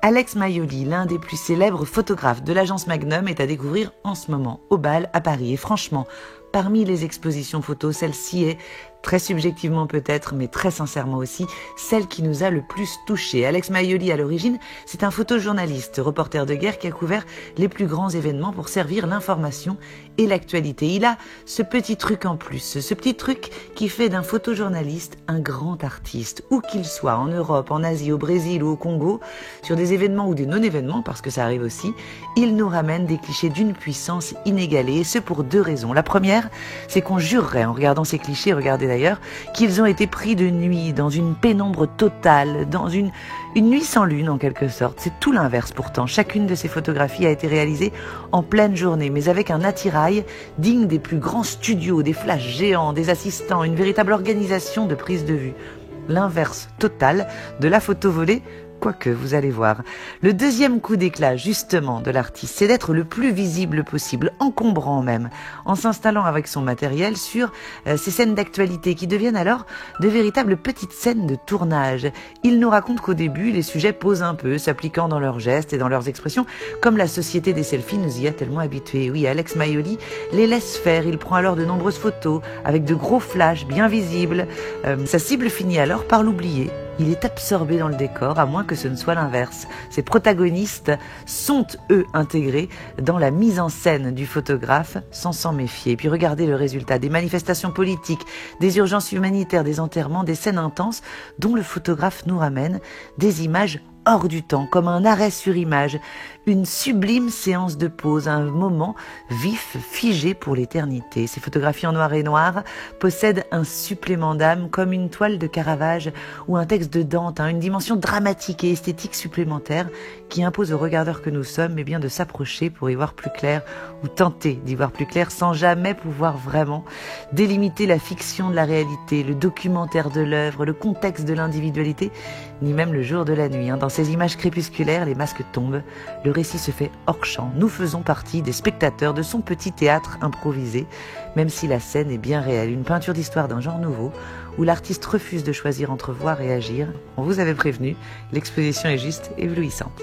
Alex Maioli, l'un des plus célèbres photographes de l'agence Magnum, est à découvrir en ce moment au Bal à Paris. Et franchement, parmi les expositions photos, celle-ci est, très subjectivement peut-être, mais très sincèrement aussi, celle qui nous a le plus touchés. Alex Maioli, à l'origine, c'est un photojournaliste, reporter de guerre qui a couvert les plus grands événements pour servir l'information et l'actualité. Il a ce petit truc en plus, ce petit truc qui fait d'un photojournaliste un grand artiste, où qu'il soit, en Europe, en Asie, au Brésil ou au Congo, sur des événements ou des non-événements, parce que ça arrive aussi, il nous ramène des clichés d'une puissance inégalée, et ce pour deux raisons. La première, c'est qu'on jurerait, en regardant ces clichés, regardez d'ailleurs, qu'ils ont été pris de nuit, dans une pénombre totale, dans une nuit sans lune en quelque sorte. C'est tout l'inverse pourtant. Chacune de ces photographies a été réalisée en pleine journée, mais avec un attirail digne des plus grands studios, des flashs géants, des assistants, une véritable organisation de prise de vue. L'inverse total de la photo volée, quoique, vous allez voir. Le deuxième coup d'éclat, justement, de l'artiste, c'est d'être le plus visible possible, encombrant même, en s'installant avec son matériel sur ces scènes d'actualité qui deviennent alors de véritables petites scènes de tournage. Il nous raconte qu'au début, les sujets posent un peu, s'appliquant dans leurs gestes et dans leurs expressions, comme la société des selfies nous y a tellement habitués. Oui, Alex Maioli les laisse faire. Il prend alors de nombreuses photos, avec de gros flashs bien visibles. Sa cible finit alors par l'oublier. Il est absorbé dans le décor, à moins que ce ne soit l'inverse. Ses protagonistes sont, eux, intégrés dans la mise en scène du photographe sans s'en méfier. Et puis regardez le résultat, des manifestations politiques, des urgences humanitaires, des enterrements, des scènes intenses dont le photographe nous ramène des images hors du temps, comme un arrêt sur image, une sublime séance de pause, un moment vif, figé pour l'éternité. Ces photographies en noir et noir possèdent un supplément d'âme, comme une toile de Caravage ou un texte de Dante, une dimension dramatique et esthétique supplémentaire qui impose aux regardeurs que nous sommes bien de s'approcher pour y voir plus clair, ou tenter d'y voir plus clair sans jamais pouvoir vraiment délimiter la fiction de la réalité, le documentaire de l'œuvre, le contexte de l'individualité, ni même le jour de la nuit. Dans ces images crépusculaires, les masques tombent, le récit se fait hors champ. Nous faisons partie des spectateurs de son petit théâtre improvisé, même si la scène est bien réelle. Une peinture d'histoire d'un genre nouveau, où l'artiste refuse de choisir entre voir et agir. On vous avait prévenu, l'exposition est juste éblouissante.